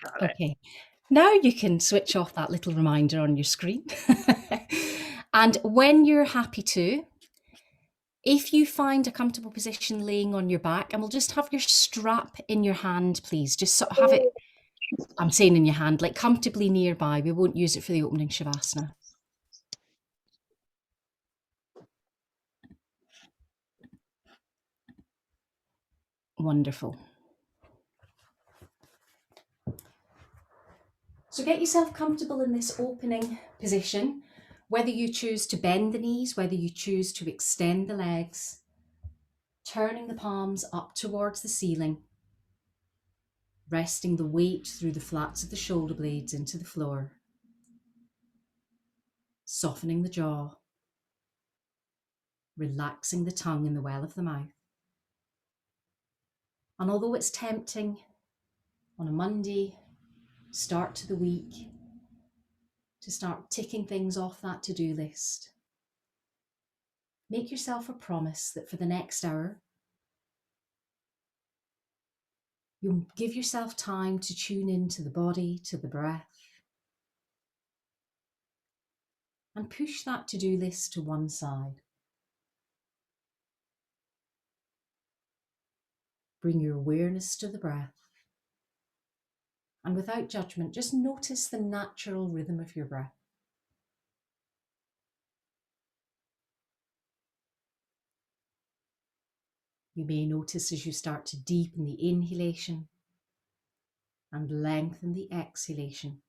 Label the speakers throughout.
Speaker 1: Got it.
Speaker 2: Okay. Now you can switch off that little reminder on your screen. And when you're happy to, if you find a comfortable position laying on your back, and we'll just have your strap in your hand, please. Just sort of have it, I'm saying in your hand, like comfortably nearby. We won't use it for the opening Shavasana. Wonderful. So get yourself comfortable in this opening position, whether you choose to bend the knees, whether you choose to extend the legs, turning the palms up towards the ceiling, resting the weight through the flats of the shoulder blades into the floor, softening the jaw, relaxing the tongue in the well of the mouth. And although it's tempting on a Monday, start to the week, to start ticking things off that to-do list, make yourself a promise that for the next hour, you'll give yourself time to tune into the body, to the breath, and push that to-do list to one side. Bring your awareness to the breath. And without judgment, just notice the natural rhythm of your breath. You may notice as you start to deepen the inhalation and lengthen the exhalation,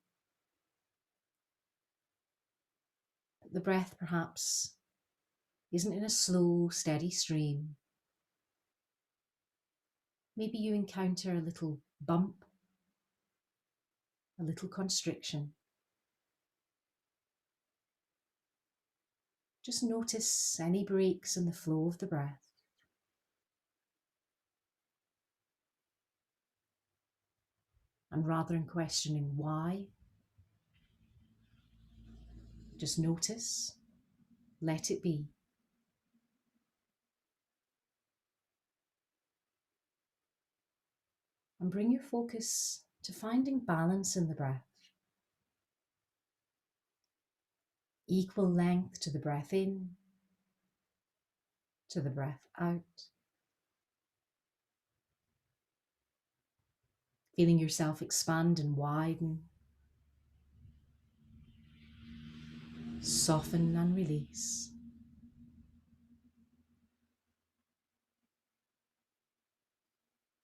Speaker 2: that the breath perhaps isn't in a slow, steady stream. Maybe you encounter a little bump, a little constriction. Just notice any breaks in the flow of the breath. And rather than questioning why, just notice, let it be. And bring your focus to finding balance in the breath. Equal length to the breath in, to the breath out. Feeling yourself expand and widen. Soften and release.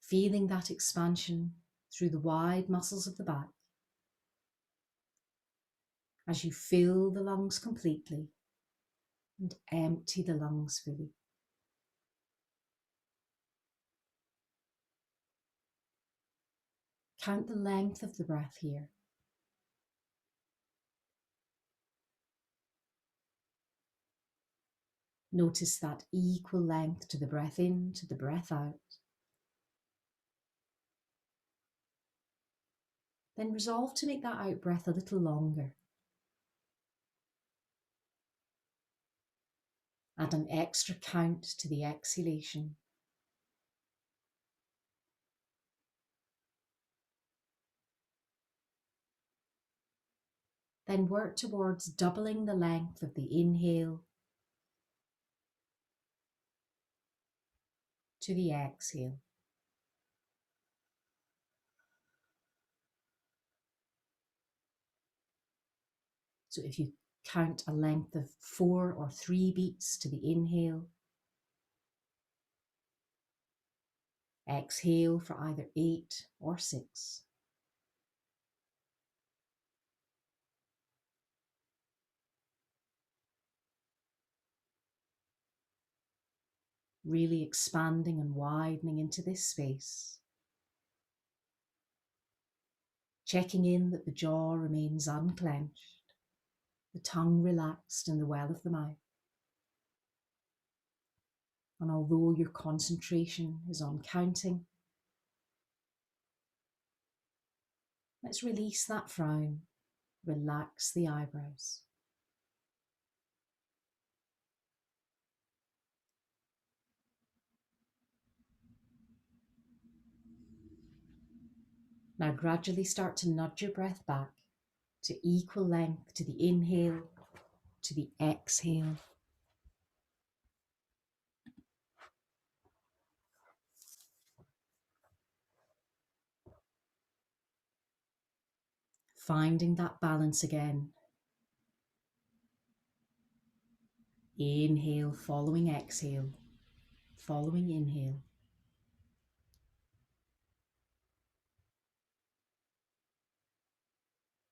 Speaker 2: Feeling that expansion through the wide muscles of the back as you fill the lungs completely and empty the lungs fully. Count the length of the breath here. Notice that equal length to the breath in, to the breath out. Then resolve to make that out breath a little longer. Add an extra count to the exhalation. Then work towards doubling the length of the inhale to the exhale. So if you count a length of 4 or 3 beats to the inhale, exhale for either 8 or 6. Really expanding and widening into this space. Checking in that the jaw remains unclenched, the tongue relaxed in the well of the mouth. And although your concentration is on counting, let's release that frown, relax the eyebrows. Now gradually start to nudge your breath back to equal length to the inhale, to the exhale. Finding that balance again. Inhale, following exhale, following inhale.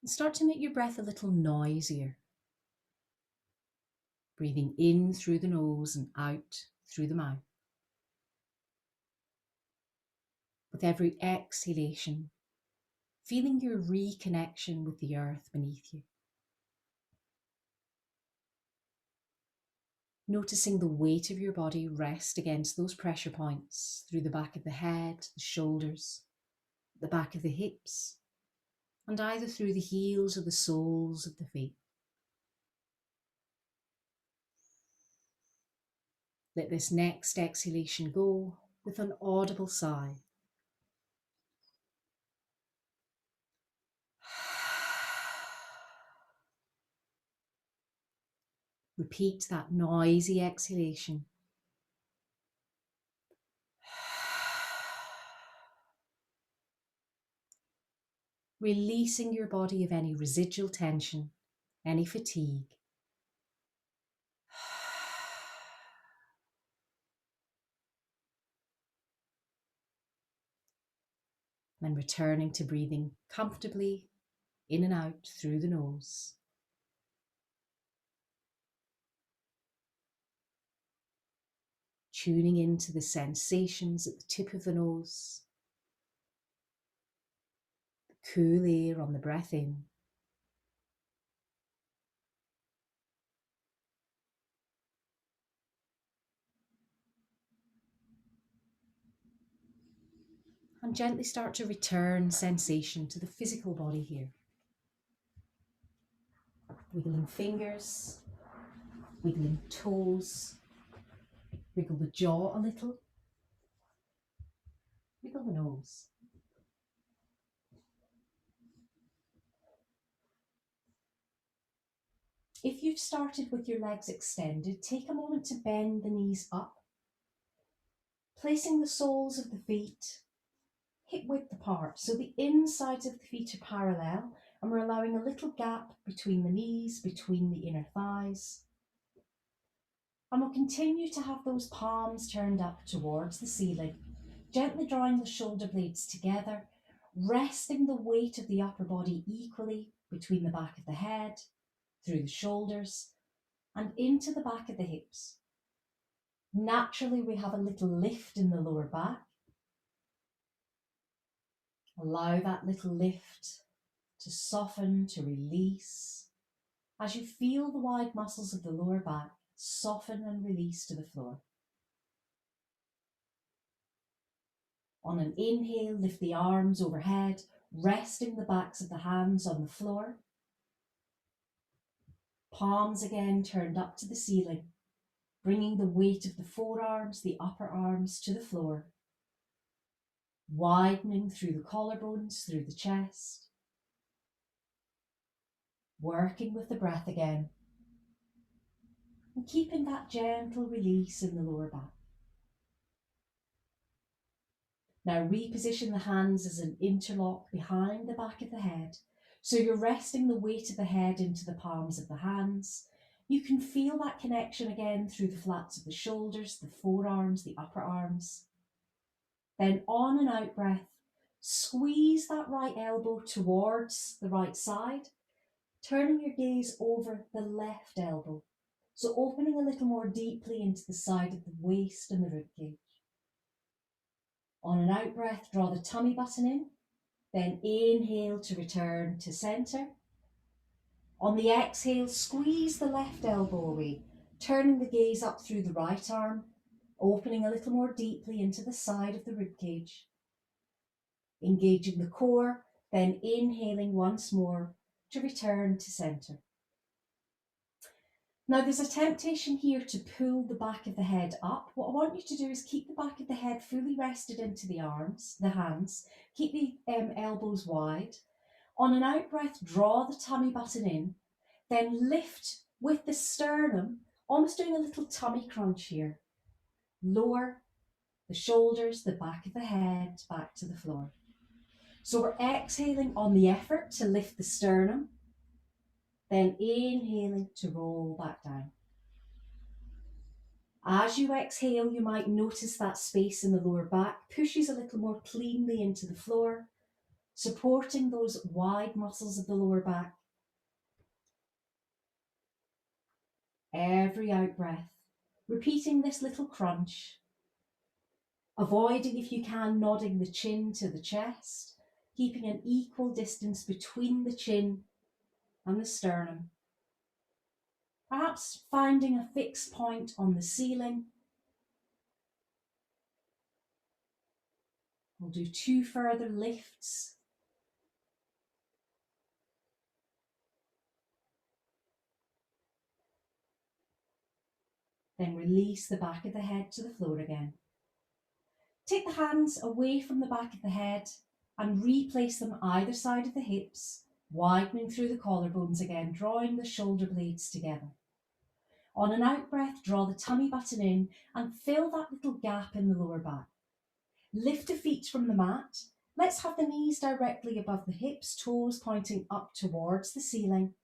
Speaker 2: And start to make your breath a little noisier. Breathing in through the nose and out through the mouth. With every exhalation, feeling your reconnection with the earth beneath you. Noticing the weight of your body rest against those pressure points through the back of the head, the shoulders, the back of the hips, and either through the heels or the soles of the feet. Let this next exhalation go with an audible sigh. Repeat that noisy exhalation. Releasing your body of any residual tension, any fatigue. Then returning to breathing comfortably in and out through the nose. Tuning into the sensations at the tip of the nose, the cool air on the breath in, and gently start to return sensation to the physical body here. Wiggling fingers, wiggling toes, wiggle the jaw a little, wiggle the nose. If you've started with your legs extended, take a moment to bend the knees up, placing the soles of the feet hip width apart, so the insides of the feet are parallel, and we're allowing a little gap between the knees, between the inner thighs. And we'll continue to have those palms turned up towards the ceiling, gently drawing the shoulder blades together, resting the weight of the upper body equally between the back of the head, through the shoulders, and into the back of the hips. Naturally, we have a little lift in the lower back. Allow that little lift to soften, to release, as you feel the wide muscles of the lower back soften and release to the floor. On an inhale, lift the arms overhead, resting the backs of the hands on the floor. Palms again turned up to the ceiling, bringing the weight of the forearms, the upper arms to the floor, widening through the collarbones, through the chest, working with the breath again, and keeping that gentle release in the lower back. Now reposition the hands as an interlock behind the back of the head, so you're resting the weight of the head into the palms of the hands. You can feel that connection again through the flats of the shoulders, the forearms, the upper arms. Then on an out breath, squeeze that right elbow towards the right side, turning your gaze over the left elbow. So opening a little more deeply into the side of the waist and the ribcage. On an out breath, draw the tummy button in, then inhale to return to centre. On the exhale, squeeze the left elbow away, turning the gaze up through the right arm, opening a little more deeply into the side of the ribcage. Engaging the core, then inhaling once more to return to centre. Now there's a temptation here to pull the back of the head up. What I want you to do is keep the back of the head fully rested into the arms, the hands. Keep the elbows wide. On an out breath, draw the tummy button in, then lift with the sternum, almost doing a little tummy crunch here. Lower the shoulders, the back of the head, back to the floor. So we're exhaling on the effort to lift the sternum, then inhaling to roll back down. As you exhale, you might notice that space in the lower back pushes a little more cleanly into the floor, supporting those wide muscles of the lower back. Every out breath, repeating this little crunch, avoiding, if you can, nodding the chin to the chest, keeping an equal distance between the chin and the sternum. Perhaps finding a fixed point on the ceiling. We'll do 2 further lifts. Then release the back of the head to the floor again. Take the hands away from the back of the head and replace them either side of the hips, widening through the collarbones again, drawing the shoulder blades together. On an out breath, draw the tummy button in and fill that little gap in the lower back. Lift the feet from the mat. Let's have the knees directly above the hips, toes pointing up towards the ceiling.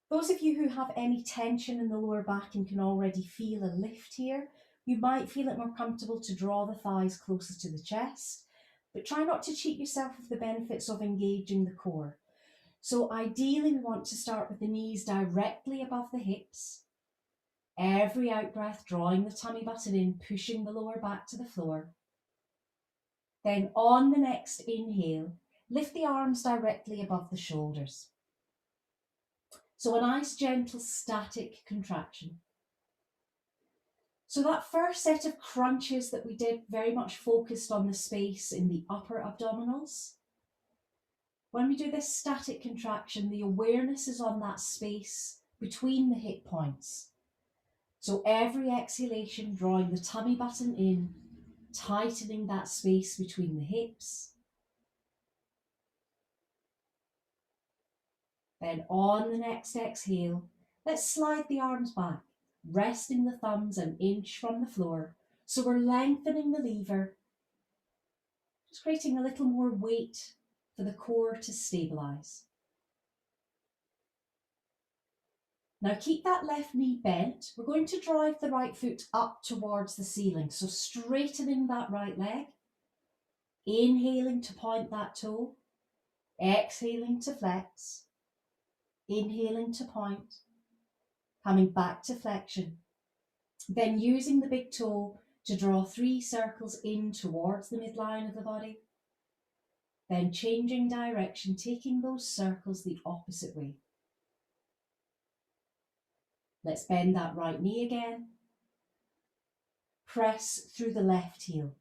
Speaker 2: Those of you who have any tension in the lower back and can already feel a lift here, you might feel it more comfortable to draw the thighs closer to the chest, but try not to cheat yourself of the benefits of engaging the core. So ideally we want to start with the knees directly above the hips. Every out breath, drawing the tummy button in, pushing the lower back to the floor. Then on the next inhale, lift the arms directly above the shoulders. So a nice gentle static contraction. So that first set of crunches that we did very much focused on the space in the upper abdominals. When we do this static contraction, the awareness is on that space between the hip points. So every exhalation, drawing the tummy button in, tightening that space between the hips. Then on the next exhale, let's slide the arms back, resting the thumbs an inch from the floor. So we're lengthening the lever, just creating a little more weight for the core to stabilise. Now keep that left knee bent. We're going to drive the right foot up towards the ceiling. So straightening that right leg, inhaling to point that toe, exhaling to flex, inhaling to point, coming back to flexion. Then using the big toe to draw 3 circles in towards the midline of the body. Then changing direction, taking those circles the opposite way. Let's bend that right knee again. Press through the left heel.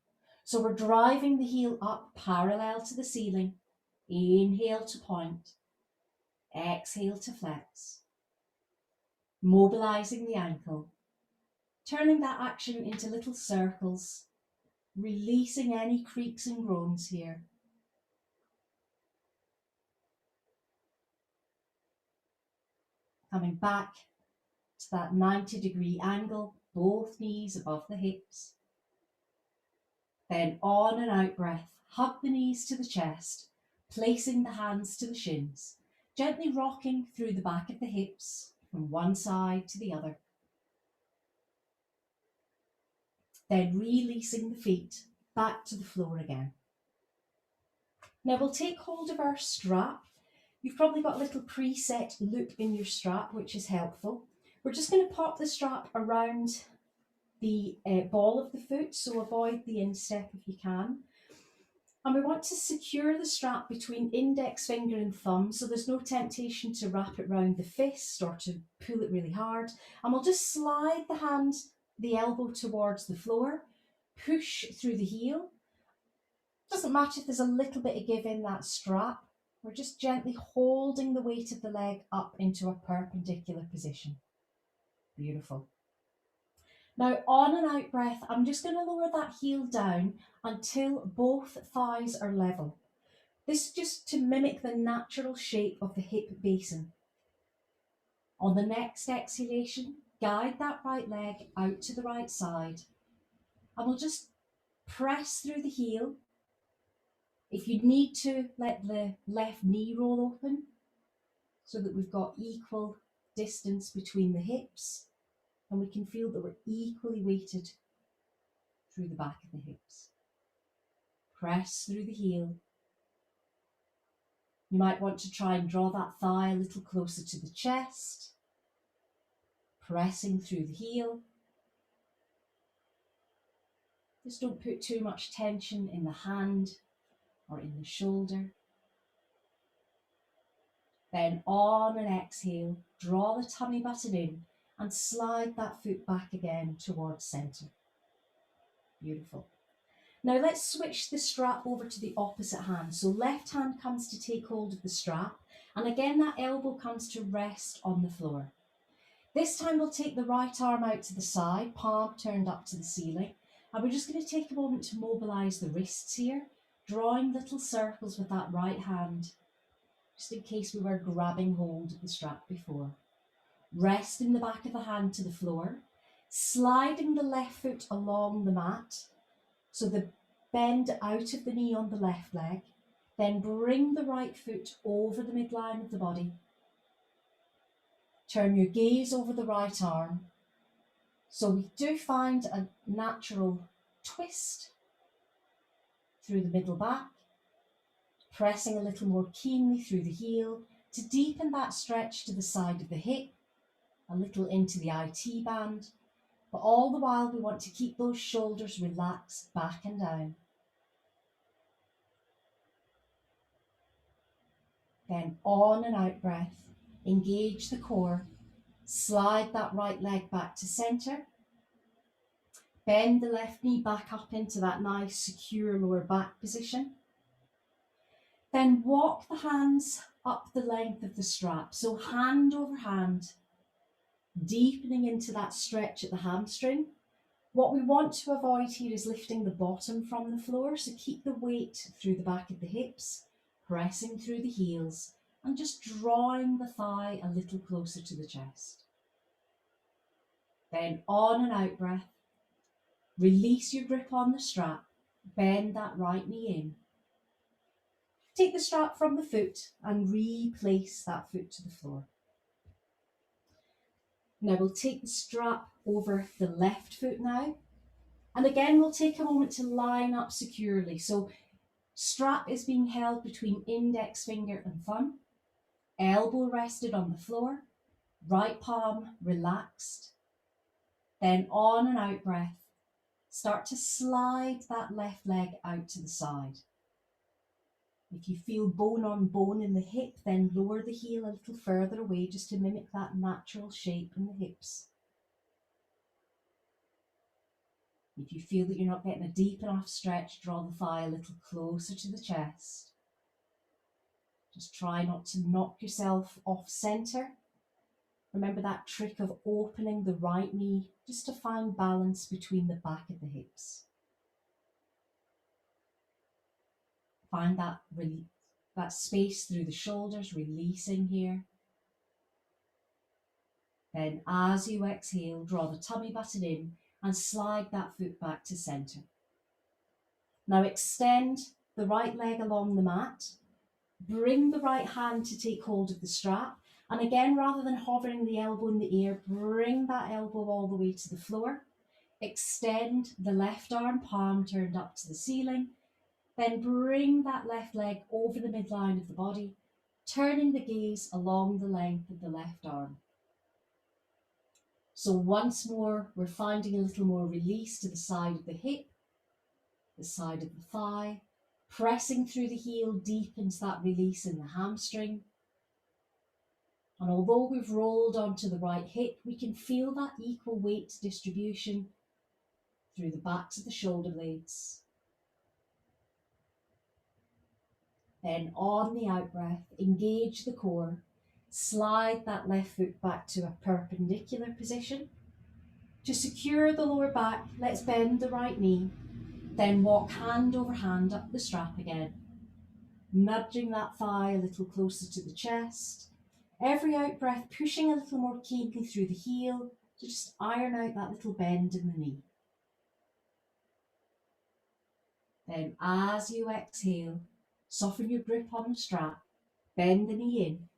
Speaker 2: So we're driving the heel up parallel to the ceiling. Inhale to point. Exhale to flex. Mobilizing the ankle. Turning that action into little circles. Releasing any creaks and groans here. Coming back to that 90-degree angle, both knees above the hips. Then on an out breath, hug the knees to the chest, placing the hands to the shins, gently rocking through the back of the hips from one side to the other. Then releasing the feet back to the floor again. Now we'll take hold of our strap. You've probably got a little preset loop in your strap, which is helpful. We're just going to pop the strap around the ball of the foot, so avoid the instep if you can. And we want to secure the strap between index finger and thumb, so there's no temptation to wrap it round the fist or to pull it really hard. And we'll just slide the hand, the elbow towards the floor, push through the heel. Doesn't matter if there's a little bit of give in that strap. We're just gently holding the weight of the leg up into a perpendicular position. Beautiful. Now on an out breath, I'm just going to lower that heel down until both thighs are level. This is just to mimic the natural shape of the hip basin. On the next exhalation, guide that right leg out to the right side, and we'll just press through the heel. If you need to, let the left knee roll open so that we've got equal distance between the hips, and we can feel that we're equally weighted through the back of the hips. Press through the heel. You might want to try and draw that thigh a little closer to the chest, pressing through the heel. Just don't put too much tension in the hand or in the shoulder. Then on an exhale, draw the tummy button in and slide that foot back again towards centre. Beautiful. Now let's switch the strap over to the opposite hand. So left hand comes to take hold of the strap, and again that elbow comes to rest on the floor. This time we'll take the right arm out to the side, palm turned up to the ceiling, and we're just going to take a moment to mobilise the wrists here, drawing little circles with that right hand, just in case we were grabbing hold of the strap before. Resting the back of the hand to the floor, sliding the left foot along the mat, so the bend out of the knee on the left leg, then bring the right foot over the midline of the body. Turn your gaze over the right arm. So we do find a natural twist through the middle back, pressing a little more keenly through the heel to deepen that stretch to the side of the hip, a little into the IT band, but all the while we want to keep those shoulders relaxed back and down. Then on an out breath, engage the core, slide that right leg back to centre, bend the left knee back up into that nice secure lower back position. Then walk the hands up the length of the strap, so hand over hand, deepening into that stretch at the hamstring. What we want to avoid here is lifting the bottom from the floor, so keep the weight through the back of the hips, pressing through the heels, and just drawing the thigh a little closer to the chest. Then on an out breath, release your grip on the strap, bend that right knee in. Take the strap from the foot and replace that foot to the floor. Now we'll take the strap over the left foot now. And again, we'll take a moment to line up securely. So strap is being held between index finger and thumb, elbow rested on the floor, right palm relaxed. Then on an out breath, start to slide that left leg out to the side. If you feel bone on bone in the hip, then lower the heel a little further away just to mimic that natural shape in the hips. If you feel that you're not getting a deep enough stretch, draw the thigh a little closer to the chest. Just try not to knock yourself off centre. Remember that trick of opening the right knee just to find balance between the back of the hips. Find that space through the shoulders, releasing here. Then as you exhale, draw the tummy button in and slide that foot back to centre. Now extend the right leg along the mat. Bring the right hand to take hold of the strap. And again, rather than hovering the elbow in the air, bring that elbow all the way to the floor. Extend the left arm, palm turned up to the ceiling. Then bring that left leg over the midline of the body, turning the gaze along the length of the left arm. So once more, we're finding a little more release to the side of the hip, the side of the thigh. Pressing through the heel deepens that release in the hamstring. And although we've rolled onto the right hip, we can feel that equal weight distribution through the backs of the shoulder blades. Then on the out breath, engage the core, Slide that left foot back to a perpendicular position. To secure the lower back, let's bend the right knee, then walk hand over hand up the strap again, nudging that thigh a little closer to the chest. Every out breath, pushing a little more keenly through the heel to just iron out that little bend in the knee. Then as you exhale, soften your grip on the strap, bend the knee in.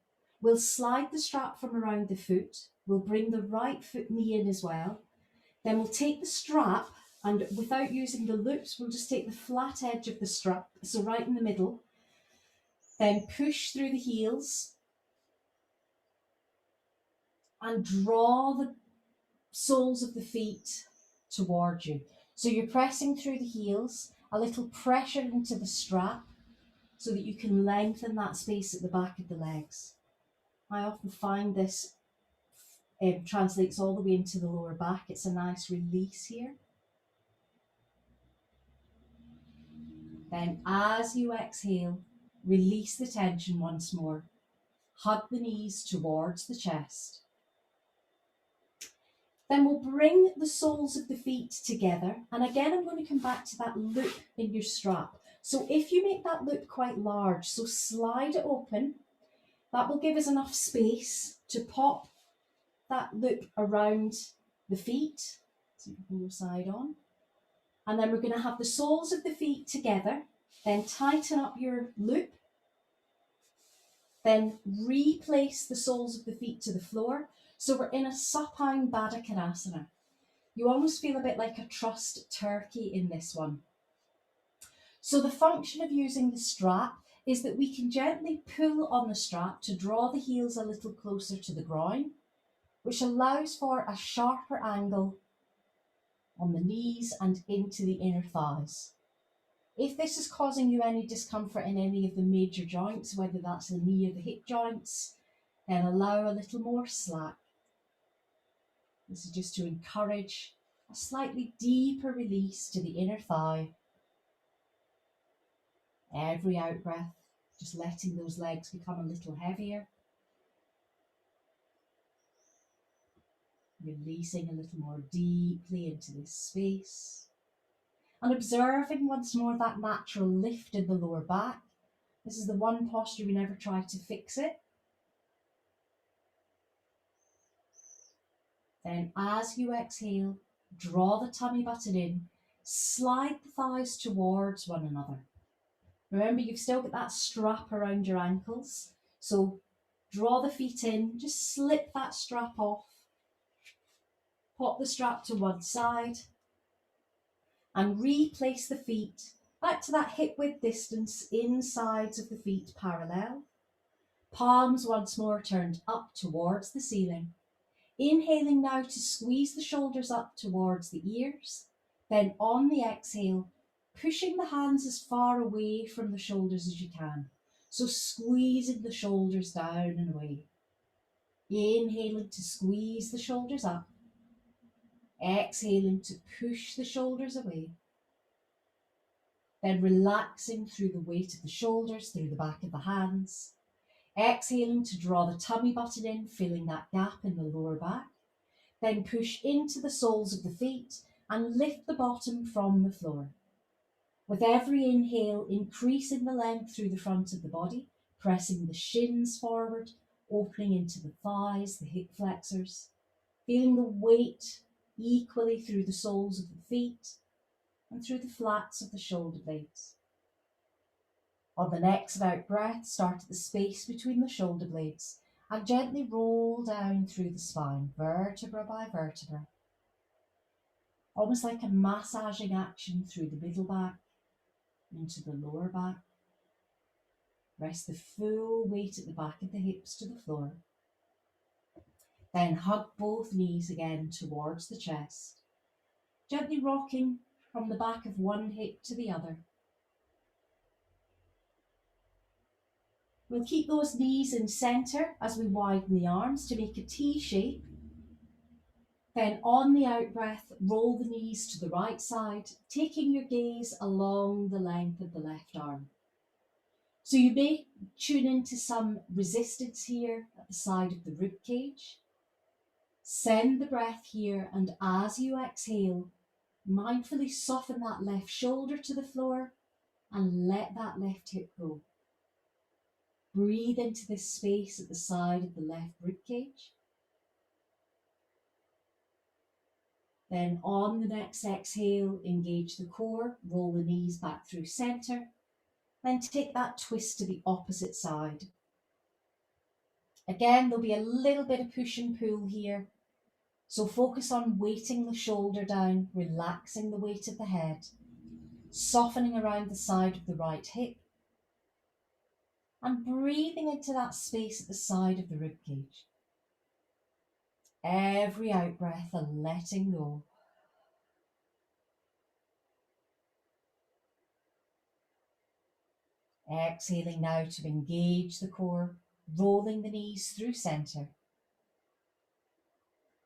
Speaker 2: We'll slide the strap from around the foot. We'll bring the right foot knee in as well. Then we'll take the strap, and without using the loops, we'll just take the flat edge of the strap, so right in the middle. Then push through the heels and draw the soles of the feet towards you. So you're pressing through the heels, a little pressure into the strap so that you can lengthen that space at the back of the legs. I often find this translates all the way into the lower back. It's a nice release here. Then as you exhale, release the tension once more. Hug the knees towards the chest. Then we'll bring the soles of the feet together. And again, I'm going to come back to that loop in your strap. So if you make that loop quite large, so slide it open, that will give us enough space to pop that loop around the feet. So you can pull your side on. And then we're going to have the soles of the feet together, then tighten up your loop, then replace the soles of the feet to the floor. So we're in a supine Baddha Konasana. You almost feel a bit like a trussed turkey in this one. So the function of using the strap is that we can gently pull on the strap to draw the heels a little closer to the groin, which allows for a sharper angle on the knees and into the inner thighs. If this is causing you any discomfort in any of the major joints, whether that's the knee or the hip joints, then allow a little more slack. This is just to encourage a slightly deeper release to the inner thigh. Every out breath, just letting those legs become a little heavier. Releasing a little more deeply into this space. And observing once more that natural lift in the lower back. This is the one posture we never try to fix it. Then as you exhale, draw the tummy button in, slide the thighs towards one another. Remember, you've still got that strap around your ankles. So draw the feet in, just slip that strap off. Pop the strap to one side and replace the feet back to that hip width distance, insides of the feet parallel. Palms once more turned up towards the ceiling. Inhaling now to squeeze the shoulders up towards the ears. Then on the exhale, pushing the hands as far away from the shoulders as you can. So squeezing the shoulders down and away. Inhaling to squeeze the shoulders up. Exhaling to push the shoulders away. Then relaxing through the weight of the shoulders, through the back of the hands. Exhaling to draw the tummy button in, filling that gap in the lower back. Then push into the soles of the feet and lift the bottom from the floor. With every inhale, increasing the length through the front of the body, pressing the shins forward, opening into the thighs, the hip flexors, feeling the weight equally through the soles of the feet and through the flats of the shoulder blades. On the next out breath, start at the space between the shoulder blades and gently roll down through the spine, vertebra by vertebra. Almost like a massaging action through the middle back, into the lower back. Rest the full weight at the back of the hips to the floor. Then hug both knees again towards the chest, gently rocking from the back of one hip to the other. We'll keep those knees in centre as we widen the arms to make a T shape. Then on the out breath, roll the knees to the right side, taking your gaze along the length of the left arm. So you may tune into some resistance here at the side of the rib cage. Send the breath here, and as you exhale, mindfully soften that left shoulder to the floor and let that left hip go. Breathe into this space at the side of the left rib cage. Then on the next exhale, engage the core, roll the knees back through center. Then take that twist to the opposite side. Again, there'll be a little bit of push and pull here. So focus on weighting the shoulder down, relaxing the weight of the head, softening around the side of the right hip, and breathing into that space at the side of the rib cage. Every out breath, a letting go. Exhaling now to engage the core, rolling the knees through center.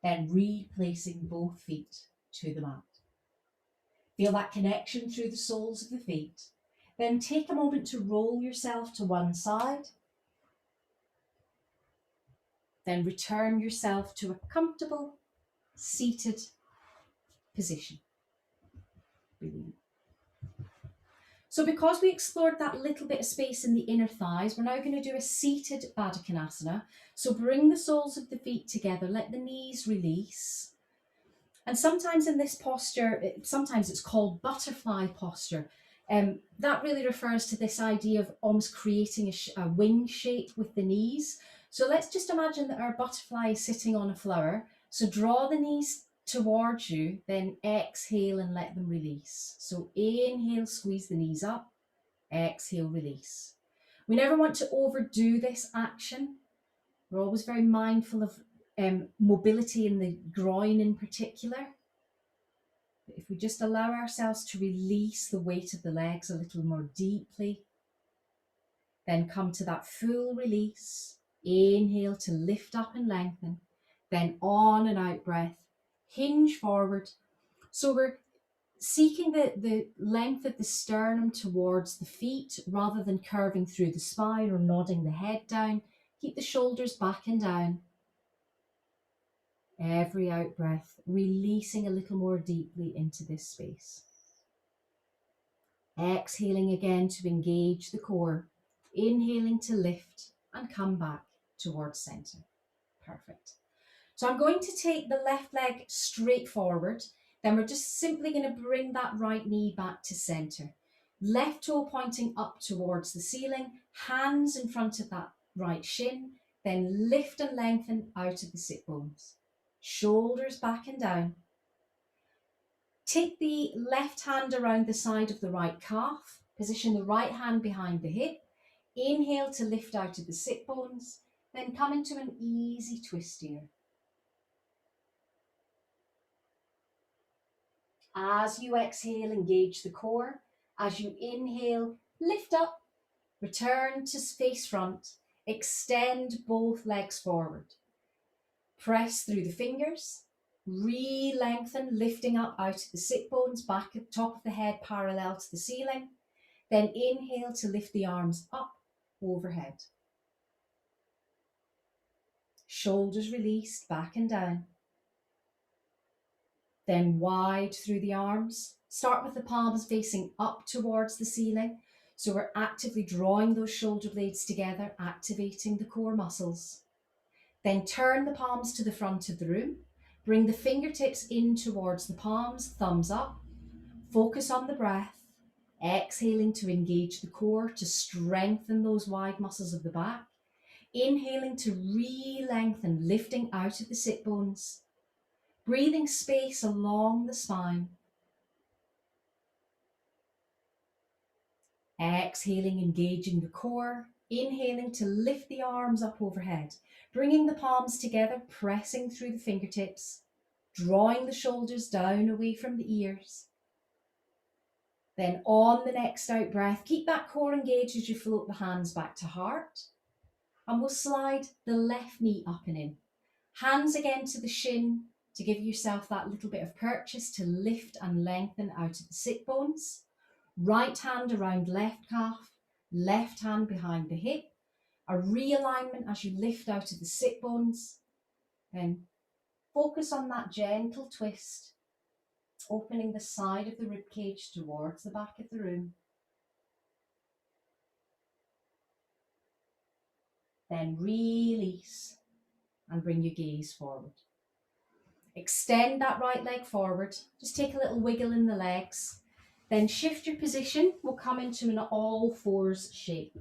Speaker 2: Then replacing both feet to the mat. Feel that connection through the soles of the feet. Then take a moment to roll yourself to one side. Then return yourself to a comfortable, seated position. Brilliant. So because we explored that little bit of space in the inner thighs, we're now going to do a seated Baddha Konasana. So bring the soles of the feet together, let the knees release. And sometimes in this posture, sometimes it's called butterfly posture. That really refers to this idea of almost creating a wing shape with the knees. So let's just imagine that our butterfly is sitting on a flower. So draw the knees towards you, then exhale and let them release. So inhale, squeeze the knees up, exhale, release. We never want to overdo this action. We're always very mindful of mobility in the groin in particular. But if we just allow ourselves to release the weight of the legs a little more deeply, then come to that full release. Inhale to lift up and lengthen, then on and out breath, hinge forward. So we're seeking the length of the sternum towards the feet rather than curving through the spine or nodding the head down. Keep the shoulders back and down. Every out breath, releasing a little more deeply into this space. Exhaling again to engage the core. Inhaling to lift and come back towards center. Perfect. So I'm going to take the left leg straight forward. Then we're just simply going to bring that right knee back to center. Left toe pointing up towards the ceiling, hands in front of that right shin, then lift and lengthen out of the sit bones. Shoulders back and down. Take the left hand around the side of the right calf. Position the right hand behind the hip. Inhale to lift out of the sit bones. Then come into an easy twist here. As you exhale, engage the core. As you inhale, lift up. Return to face front. Extend both legs forward. Press through the fingers. Re-lengthen, lifting up out of the sit bones, back at the top of the head, parallel to the ceiling. Then inhale to lift the arms up overhead. Shoulders released, back and down. Then wide through the arms. Start with the palms facing up towards the ceiling. So we're actively drawing those shoulder blades together, activating the core muscles. Then turn the palms to the front of the room. Bring the fingertips in towards the palms, thumbs up. Focus on the breath. Exhaling to engage the core, to strengthen those wide muscles of the back. Inhaling to re-lengthen, lifting out of the sit bones. Breathing space along the spine. Exhaling, engaging the core. Inhaling to lift the arms up overhead. Bringing the palms together, pressing through the fingertips. Drawing the shoulders down away from the ears. Then on the next out breath, keep that core engaged as you float the hands back to heart. And we'll slide the left knee up and in. Hands again to the shin to give yourself that little bit of purchase to lift and lengthen out of the sit bones. Right hand around left calf. Left hand behind the hip. A realignment as you lift out of the sit bones. Then focus on that gentle twist, opening the side of the rib cage towards the back of the room. Then release and bring your gaze forward. Extend that right leg forward. Just take a little wiggle in the legs. Then shift your position. We'll come into an all fours shape.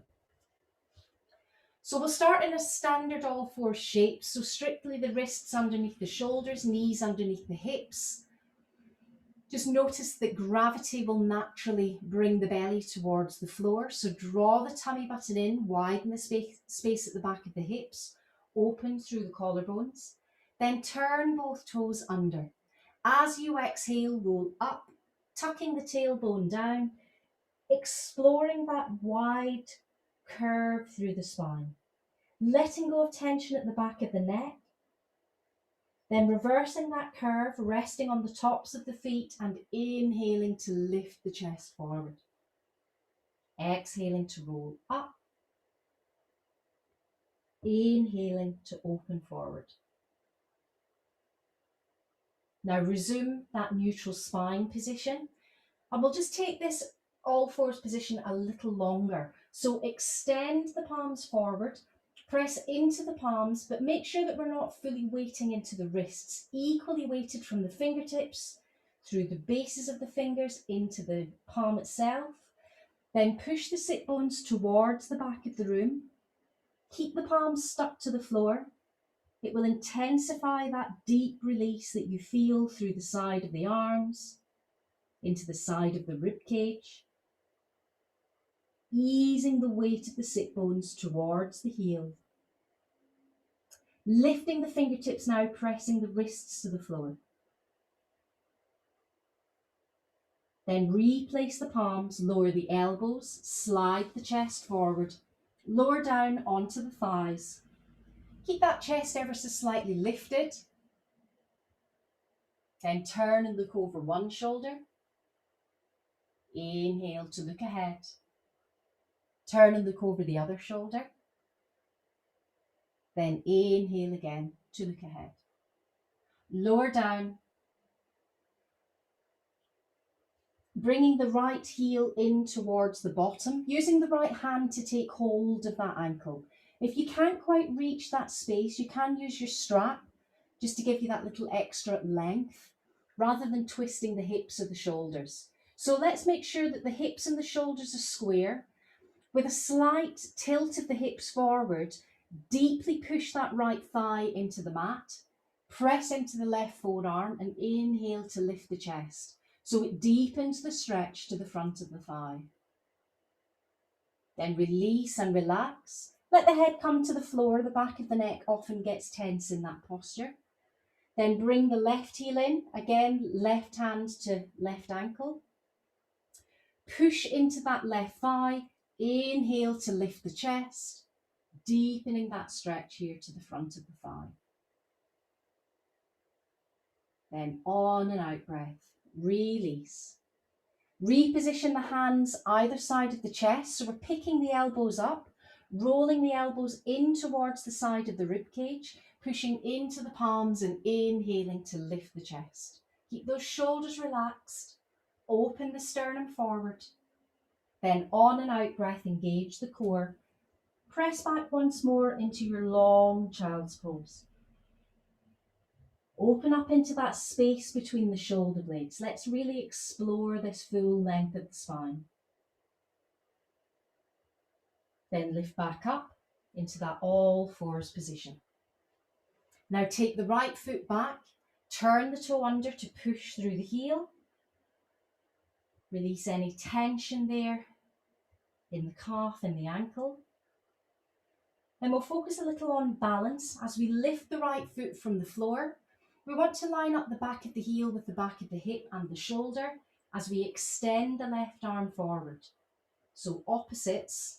Speaker 2: So we'll start in a standard all fours shape. So strictly the wrists underneath the shoulders, knees underneath the hips. Just notice that gravity will naturally bring the belly towards the floor. So draw the tummy button in, widen the space at the back of the hips, open through the collarbones. Then turn both toes under. As you exhale, roll up, tucking the tailbone down, exploring that wide curve through the spine. Letting go of tension at the back of the neck. Then reversing that curve, resting on the tops of the feet and inhaling to lift the chest forward. Exhaling to roll up. Inhaling to open forward. Now resume that neutral spine position. And we'll just take this all fours position a little longer. So extend the palms forward. Press into the palms, but make sure that we're not fully weighting into the wrists. Equally weighted from the fingertips, through the bases of the fingers, into the palm itself. Then push the sit bones towards the back of the room. Keep the palms stuck to the floor. It will intensify that deep release that you feel through the side of the arms, into the side of the rib cage. Easing the weight of the sit bones towards the heel. Lifting the fingertips now, pressing the wrists to the floor. Then replace the palms, lower the elbows, slide the chest forward, lower down onto the thighs. Keep that chest ever so slightly lifted. Then turn and look over one shoulder. Inhale to look ahead. Turn and look over the other shoulder. Then inhale again to look ahead. Lower down. Bringing the right heel in towards the bottom, using the right hand to take hold of that ankle. If you can't quite reach that space, you can use your strap just to give you that little extra length, rather than twisting the hips or the shoulders. So let's make sure that the hips and the shoulders are square. With a slight tilt of the hips forward, deeply push that right thigh into the mat. Press into the left forearm and inhale to lift the chest. So it deepens the stretch to the front of the thigh. Then release and relax. Let the head come to the floor. The back of the neck often gets tense in that posture. Then bring the left heel in. Again, left hand to left ankle. Push into that left thigh. Inhale to lift the chest. Deepening that stretch here to the front of the thigh. Then on and out breath. Release. Reposition the hands either side of the chest. So we're picking the elbows up, rolling the elbows in towards the side of the rib cage, pushing into the palms and inhaling to lift the chest. Keep those shoulders relaxed. Open the sternum forward. Then on and out breath, engage the core. Press back once more into your long child's pose. Open up into that space between the shoulder blades. Let's really explore this full length of the spine. Then lift back up into that all fours position. Now take the right foot back, turn the toe under to push through the heel. Release any tension there in the calf and the ankle. Then we'll focus a little on balance as we lift the right foot from the floor. We want to line up the back of the heel with the back of the hip and the shoulder as we extend the left arm forward. So opposites,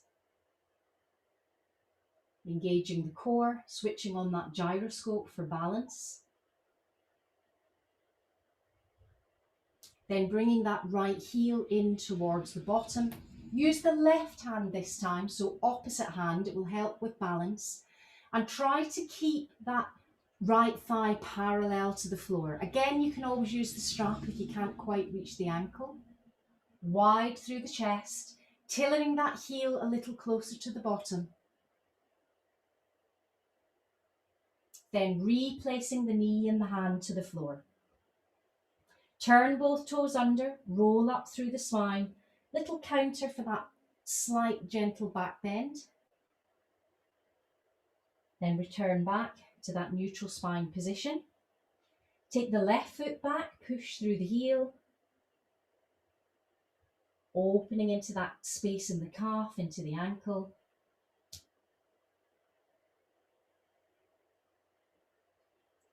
Speaker 2: engaging the core, switching on that gyroscope for balance. Then bringing that right heel in towards the bottom, Use the left hand this time, so opposite hand, it will help with balance. And try to keep that right thigh parallel to the floor. Again, you can always use the strap if you can't quite reach the ankle. Wide through the chest, tailoring that heel a little closer to the bottom. Then replacing the knee and the hand to the floor. Turn both toes under, roll up through the spine. Little counter for that slight gentle back bend. Then return back to that neutral spine position. Take the left foot back, push through the heel. Opening into that space in the calf, into the ankle.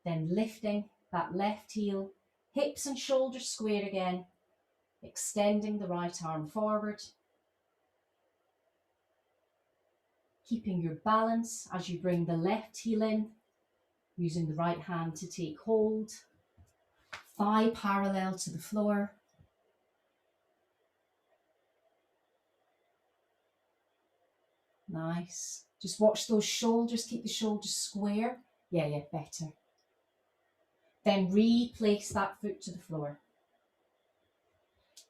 Speaker 2: Then lifting that left heel, hips and shoulders square again, extending the right arm forward. Keeping your balance as you bring the left heel in, using the right hand to take hold. Thigh parallel to the floor. Nice. Just watch those shoulders, keep the shoulders square. Yeah, better. Then replace that foot to the floor.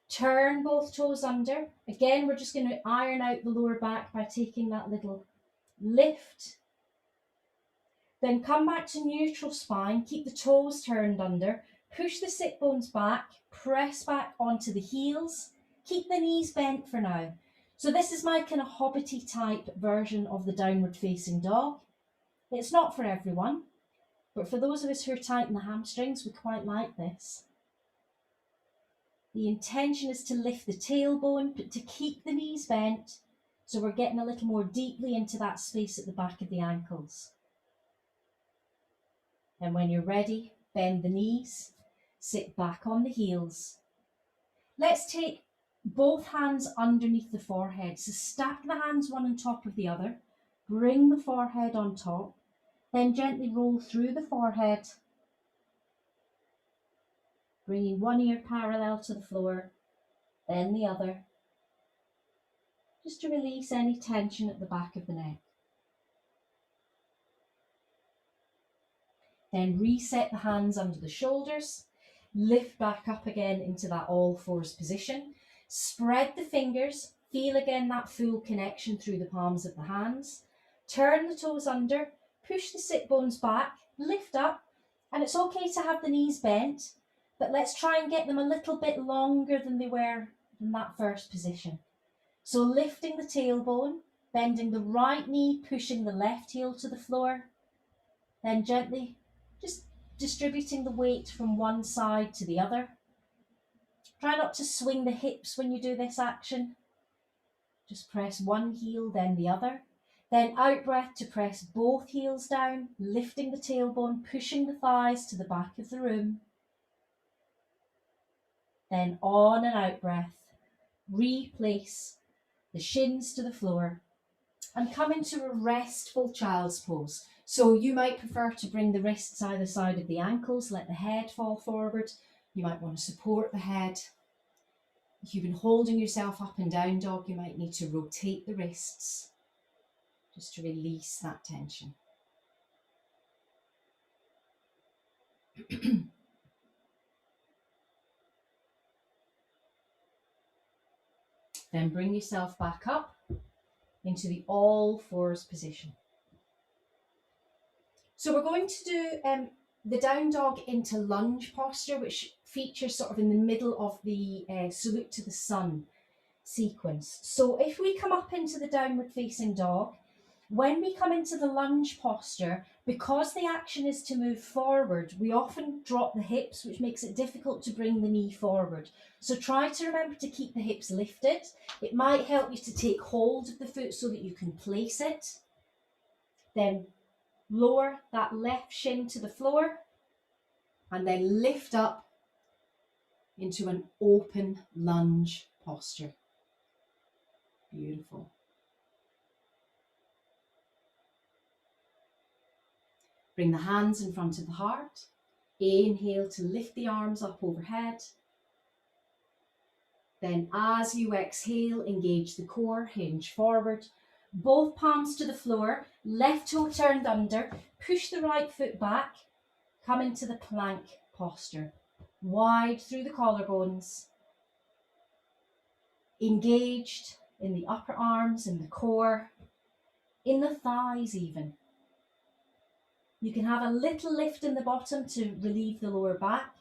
Speaker 2: Turn both toes under. Again, we're just going to iron out the lower back by taking that little lift. Then come back to neutral spine. Keep the toes turned under. Push the sit bones back. Press back onto the heels. Keep the knees bent for now. So this is my kind of hobbity type version of the downward facing dog. It's not for everyone, but for those of us who are tight in the hamstrings, we quite like this. The intention is to lift the tailbone, but to keep the knees bent, so we're getting a little more deeply into that space at the back of the ankles. And when you're ready, bend the knees, sit back on the heels. Let's take both hands underneath the forehead. So stack the hands one on top of the other, bring the forehead on top, then gently roll through the forehead, bringing one ear parallel to the floor, then the other, just to release any tension at the back of the neck. Then reset the hands under the shoulders, lift back up again into that all fours position. Spread the fingers, feel again that full connection through the palms of the hands. Turn the toes under, push the sit bones back, lift up, and it's okay to have the knees bent, but let's try and get them a little bit longer than they were in that first position. So lifting the tailbone, bending the right knee, pushing the left heel to the floor, then gently just distributing the weight from one side to the other. Try not to swing the hips when you do this action. Just press one heel, then the other. Then out breath to press both heels down, lifting the tailbone, pushing the thighs to the back of the room. Then on and out breath, replace the shins to the floor and come into a restful child's pose. So you might prefer to bring the wrists either side of the ankles, let the head fall forward. You might want to support the head. If you've been holding yourself up and down dog, you might need to rotate the wrists just to release that tension. Then bring yourself back up into the all fours position. So we're going to do the down dog into lunge posture, which features sort of in the middle of the salute to the sun sequence. So if we come up into the downward facing dog, when we come into the lunge posture, because the action is to move forward, we often drop the hips, which makes it difficult to bring the knee forward. So try to remember to keep the hips lifted. It might help you to take hold of the foot so that you can place it. Then lower that left shin to the floor and then lift up into an open lunge posture. Beautiful. Bring the hands in front of the heart. Inhale to lift the arms up overhead. Then as you exhale, engage the core, hinge forward. Both palms to the floor, left toe turned under, push the right foot back, come into the plank posture. Wide through the collarbones, engaged in the upper arms, in the core, in the thighs even. You can have a little lift in the bottom to relieve the lower back,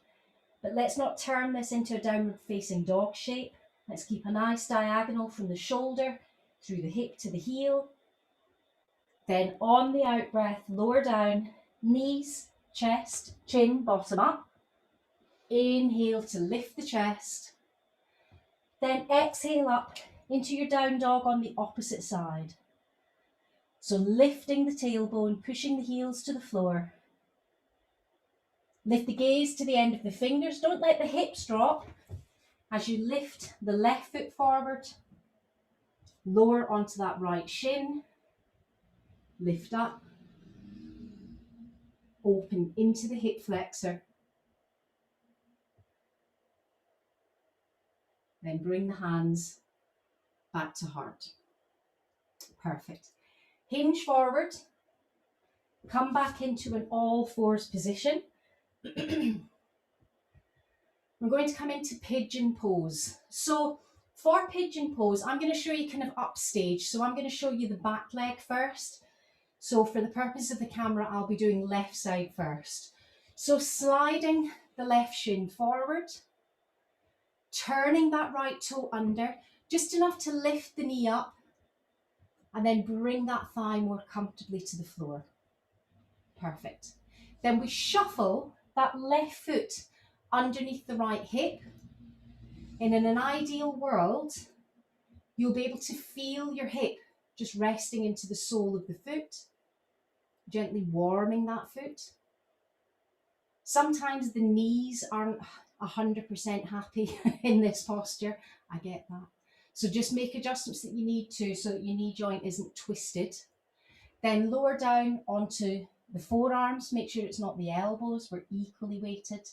Speaker 2: but let's not turn this into a downward facing dog shape. Let's keep a nice diagonal from the shoulder through the hip to the heel. Then on the out breath, lower down, knees, chest, chin, bottom up. Inhale to lift the chest. Then exhale up into your down dog on the opposite side. So lifting the tailbone, pushing the heels to the floor. Lift the gaze to the end of the fingers. Don't let the hips drop. As you lift the left foot forward, lower onto that right shin. Lift up. Open into the hip flexor. Then bring the hands back to heart. Perfect. Hinge forward. Come back into an all fours position. We're going to come into pigeon pose. So for pigeon pose, I'm going to show you kind of upstage. So I'm going to show you the back leg first. So for the purpose of the camera, I'll be doing left side first. So sliding the left shin forward, turning that right toe under, just enough to lift the knee up, and then bring that thigh more comfortably to the floor. Perfect. Then we shuffle that left foot underneath the right hip. And in an ideal world, you'll be able to feel your hip just resting into the sole of the foot, gently warming that foot. Sometimes the knees aren't 100% happy in this posture. I get that. So just make adjustments that you need to so that your knee joint isn't twisted. Then lower down onto the forearms. Make sure it's not the elbows. We're equally weighted.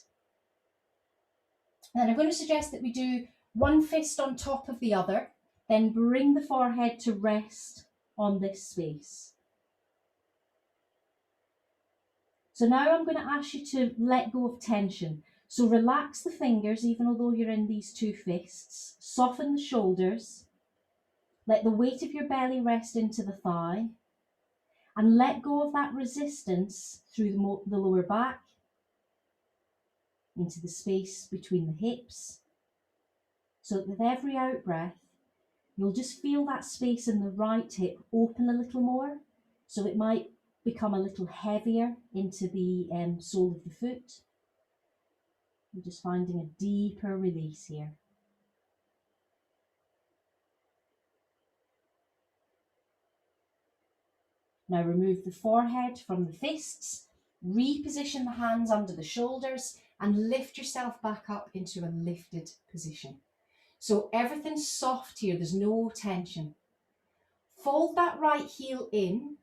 Speaker 2: Then I'm going to suggest that we do one fist on top of the other. Then bring the forehead to rest on this space. So now I'm going to ask you to let go of tension. So relax the fingers, even although you're in these two fists. Soften the shoulders. Let the weight of your belly rest into the thigh. And let go of that resistance through the lower back, into the space between the hips. So that with every out breath, you'll just feel that space in the right hip open a little more. So it might become a little heavier into the sole of the foot. You're just finding a deeper release here. Now remove the forehead from the fists, reposition the hands under the shoulders, and lift yourself back up into a lifted position. So everything's soft here, there's no tension. Fold that right heel in,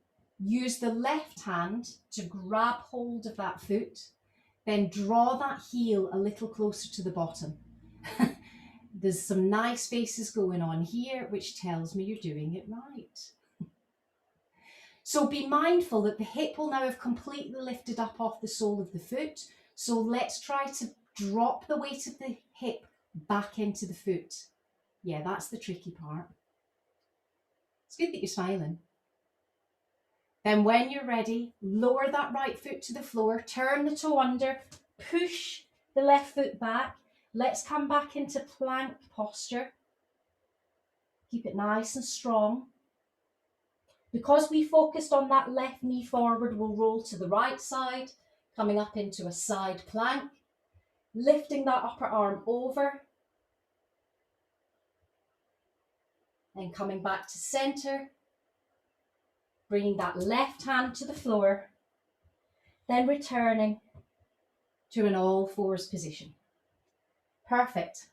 Speaker 2: use the left hand to grab hold of that foot, then draw that heel a little closer to the bottom. There's some nice faces going on here, which tells me you're doing it right. So be mindful that the hip will now have completely lifted up off the sole of the foot. So let's try to drop the weight of the hip back into the foot. Yeah, that's the tricky part. It's good that you're smiling. Then when you're ready, lower that right foot to the floor, turn the toe under, push the left foot back. Let's come back into plank posture. Keep it nice and strong. Because we focused on that left knee forward, we'll roll to the right side, coming up into a side plank, lifting that upper arm over, then coming back to center, bringing that left hand to the floor, then returning to an all fours position. Perfect.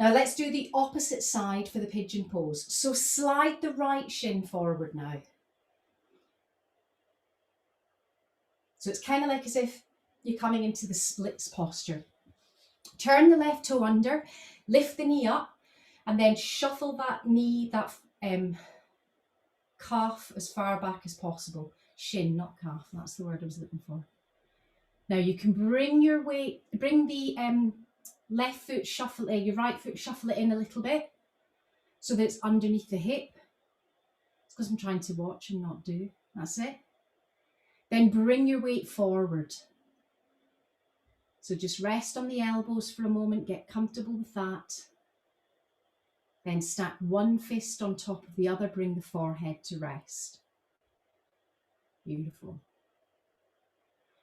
Speaker 2: Now let's do the opposite side for the pigeon pose. So slide the right shin forward now. So it's kind of like as if you're coming into the splits posture. Turn the left toe under, Lift the knee up and then shuffle that knee, that calf as far back as possible. Shin, not calf, that's the word I was looking for. Now you can bring your weight, bring the left foot, shuffle it, your right foot, shuffle it in a little bit so that it's underneath the hip. It's because I'm trying to watch and not do. That's it. Then bring your weight forward. So just rest on the elbows for a moment, get comfortable with that. Then stack one fist on top of the other, bring the forehead to rest. Beautiful.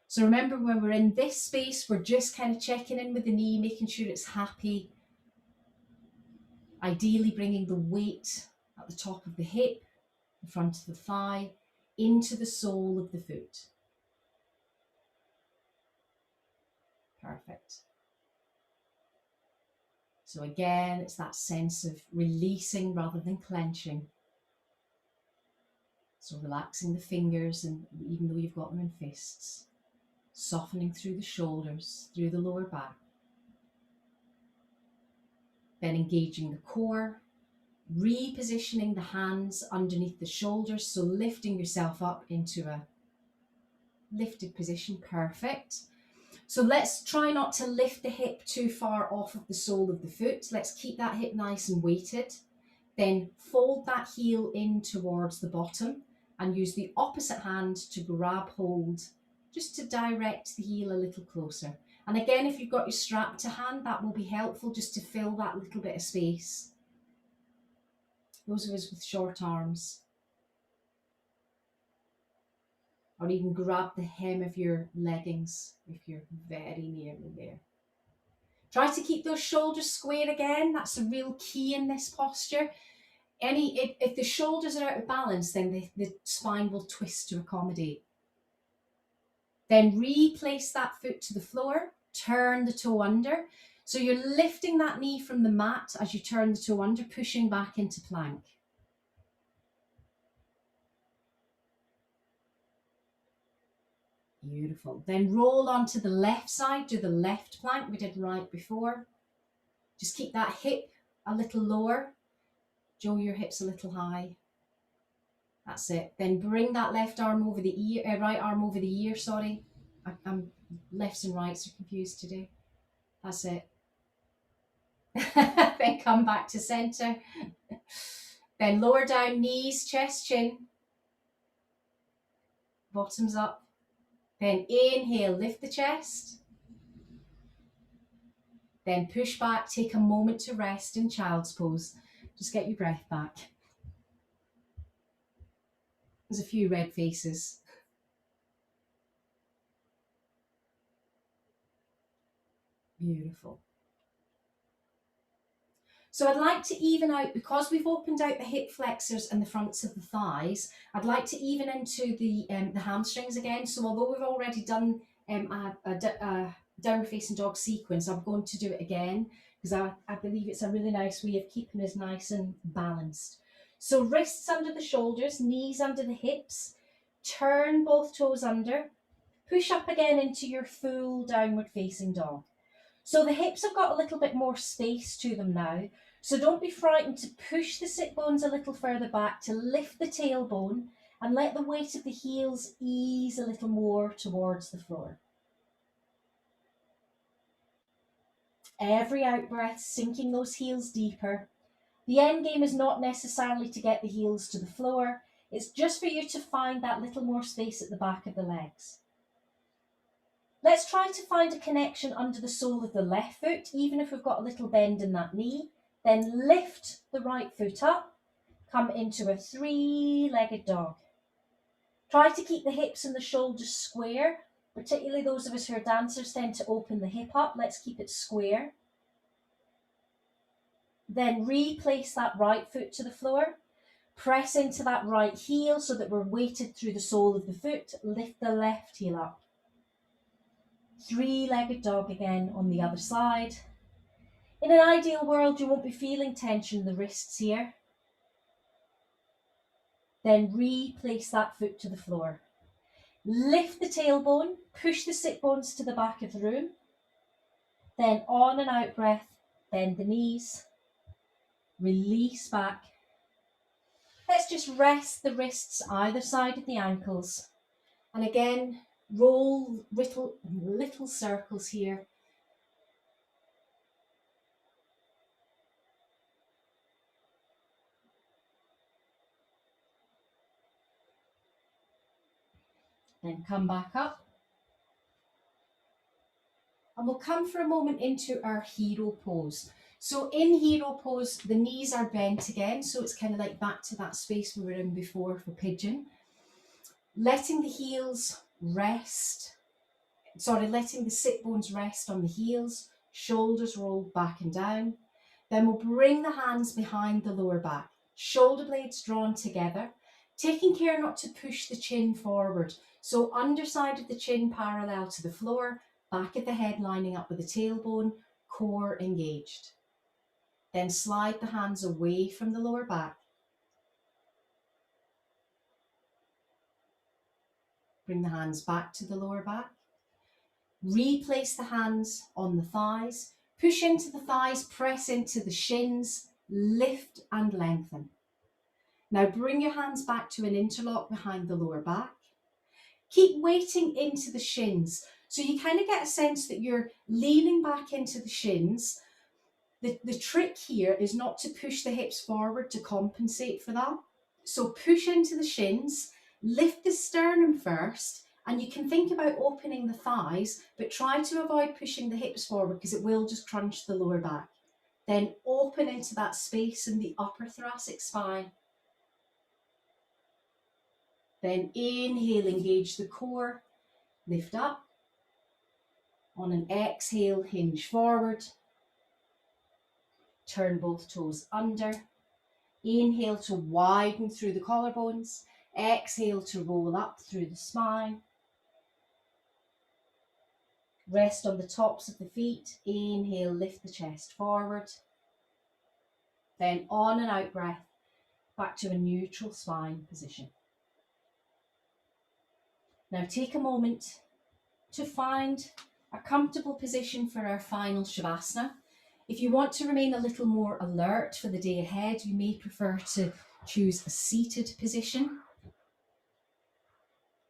Speaker 2: So remember, when we're in this space, we're just kind of checking in with the knee, making sure it's happy. Ideally bringing the weight at the top of the hip, the front of the thigh, into the sole of the foot. Perfect. So again, it's that sense of releasing rather than clenching. So relaxing the fingers, and even though you've got them in fists, softening through the shoulders, through the lower back. Then engaging the core, repositioning the hands underneath the shoulders, so lifting yourself up into a lifted position. Perfect. So let's try not to lift the hip too far off of the sole of the foot. Let's keep that hip nice and weighted. Then fold that heel in towards the bottom and use the opposite hand to grab hold, just to direct the heel a little closer. And again, if you've got your strap to hand, that will be helpful just to fill that little bit of space. Those of us with short arms. Or even grab the hem of your leggings if you're very nearly there. Try to keep those shoulders square again. That's a real key in this posture. If the shoulders are out of balance, then the spine will twist to accommodate. Then replace that foot to the floor, turn the toe under. So you're lifting that knee from the mat as you turn the toe under, pushing back into plank. Beautiful. Then roll onto the left side, do the left plank we did right before. Just keep that hip a little lower. Jaw your hips a little high. That's it. Then bring that left arm over the ear, right arm over the ear, sorry. I'm lefts and rights are confused today. That's it. Then come back to center. Then lower down, knees, chest, chin. Bottoms up. Then inhale, lift the chest. Then push back, take a moment to rest in child's pose. Just get your breath back. There's a few red faces. Beautiful. So I'd like to even out, because we've opened out the hip flexors and the fronts of the thighs, I'd like to even into the hamstrings again. So although we've already done a downward facing dog sequence, I'm going to do it again because I believe it's a really nice way of keeping us nice and balanced. So wrists under the shoulders, knees under the hips, turn both toes under, push up again into your full downward facing dog. So the hips have got a little bit more space to them now. So don't be frightened to push the sit bones a little further back, to lift the tailbone and let the weight of the heels ease a little more towards the floor. Every out breath, sinking those heels deeper. The end game is not necessarily to get the heels to the floor. It's just for you to find that little more space at the back of the legs. Let's try to find a connection under the sole of the left foot, even if we've got a little bend in that knee. Then lift the right foot up, come into a three-legged dog. Try to keep the hips and the shoulders square, particularly those of us who are dancers tend to open the hip up. Let's keep it square. Then replace that right foot to the floor. Press into that right heel so that we're weighted through the sole of the foot. Lift the left heel up. Three-legged dog again on the other side. In an ideal world, you won't be feeling tension in the wrists here. Then replace that foot to the floor. Lift the tailbone, push the sit bones to the back of the room. Then on an out breath, Bend the knees, release back. Let's just rest the wrists either side of the ankles. And again, roll little circles here. Then come back up. And we'll come for a moment into our hero pose. So in hero pose, the knees are bent again. So it's kind of like back to that space we were in before for pigeon. Letting the heels rest. Letting the sit bones rest on the heels. Shoulders roll back and down. Then we'll bring the hands behind the lower back. Shoulder blades drawn together. Taking care not to push the chin forward. So underside of the chin parallel to the floor. Back of the head lining up with the tailbone, core engaged. Then slide the hands away from the lower back. Bring the hands back to the lower back. Replace the hands on the thighs. Push into the thighs, press into the shins, lift and lengthen. Now bring your hands back to an interlock behind the lower back. Keep weighting into the shins. So you kind of get a sense that you're leaning back into the shins. The trick here is not to push the hips forward to compensate for that. So push into the shins, lift the sternum first, and you can think about opening the thighs, but try to avoid pushing the hips forward because it will just crunch the lower back. Then open into that space in the upper thoracic spine. Then inhale, engage the core, lift up. On an exhale, hinge forward. Turn both toes under. Inhale to widen through the collarbones. Exhale to roll up through the spine. Rest on the tops of the feet. Inhale, lift the chest forward. Then on and out breath, back to a neutral spine position. Now take a moment to find a comfortable position for our final Shavasana. If you want to remain a little more alert for the day ahead, you may prefer to choose a seated position.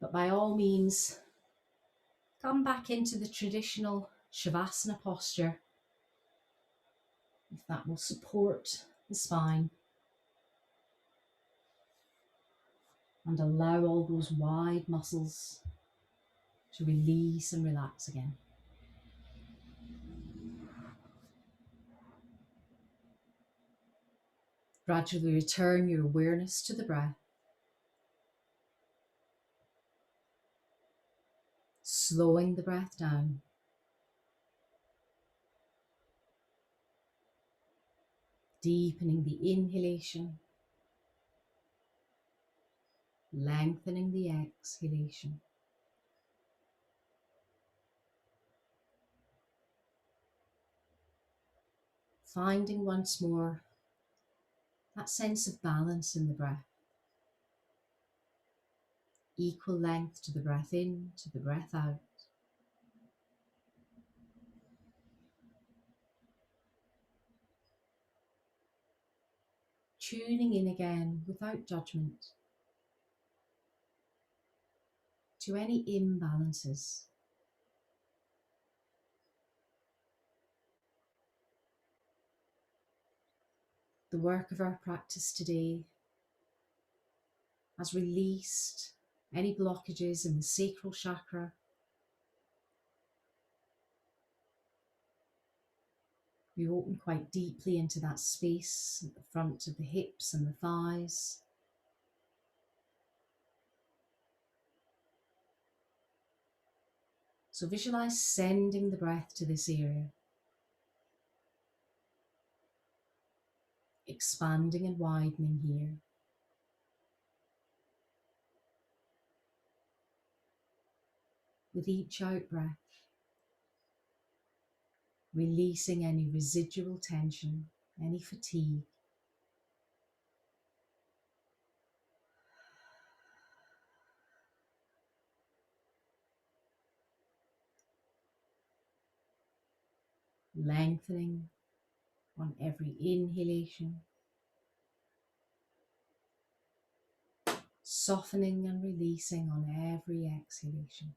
Speaker 2: But by all means, come back into the traditional Shavasana posture, if that will support the spine. And allow all those wide muscles to release and relax again. Gradually return your awareness to the breath. Slowing the breath down. Deepening the inhalation. Lengthening the exhalation. Finding once more that sense of balance in the breath. Equal length to the breath in, to the breath out. Tuning in again without judgment to any imbalances. The work of our practice today has released any blockages in the sacral chakra. We open quite deeply into that space at the front of the hips and the thighs. So visualize sending the breath to this area, expanding and widening here. With each out breath, releasing any residual tension, any fatigue. Lengthening on every inhalation, softening and releasing on every exhalation.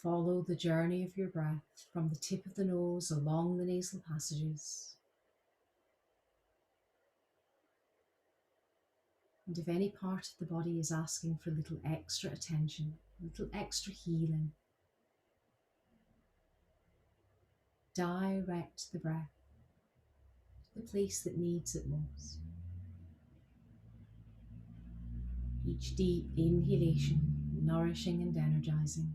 Speaker 2: Follow the journey of your breath from the tip of the nose along the nasal passages. And if any part of the body is asking for a little extra attention, a little extra healing, direct the breath to the place that needs it most. Each deep inhalation, nourishing and energizing.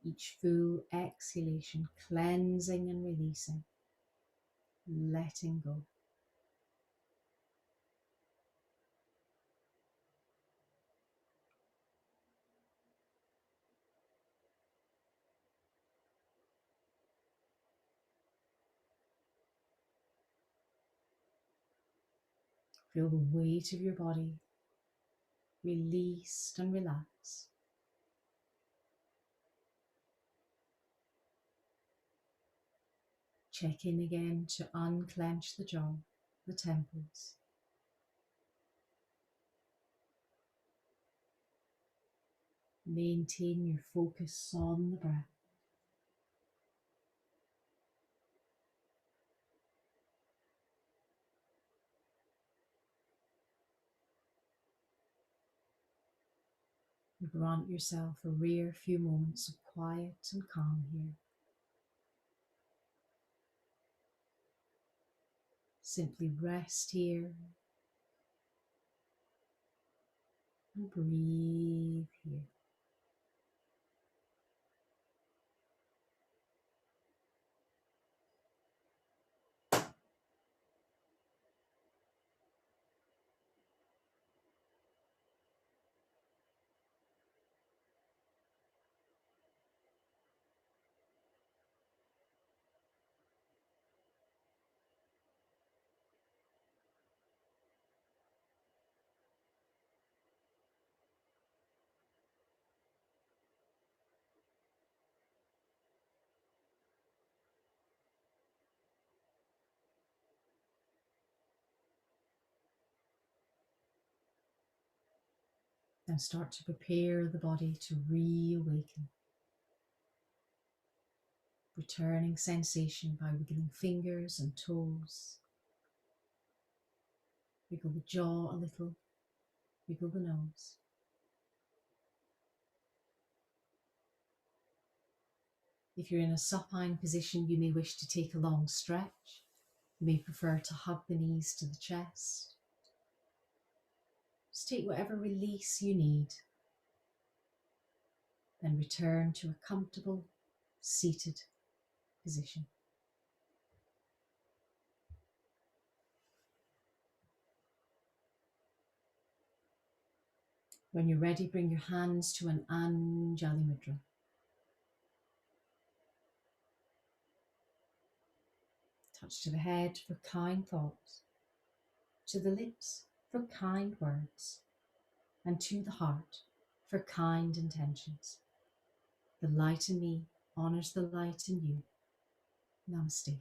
Speaker 2: Each full exhalation, cleansing and releasing, letting go. Feel the weight of your body released and relaxed. Check in again to unclench the jaw, the temples. Maintain your focus on the breath. Grant yourself a rare few moments of quiet and calm here. Simply rest here and breathe here. Then start to prepare the body to reawaken. Returning sensation by wiggling fingers and toes. Wiggle the jaw a little, wiggle the nose. If you're in a supine position, you may wish to take a long stretch. You may prefer to hug the knees to the chest. Just take whatever release you need. Then return to a comfortable, seated position. When you're ready, bring your hands to an Anjali Mudra. Touch to the head for kind thoughts, to the lips for kind words, and to the heart for kind intentions. The light in me honors the light in you. Namaste.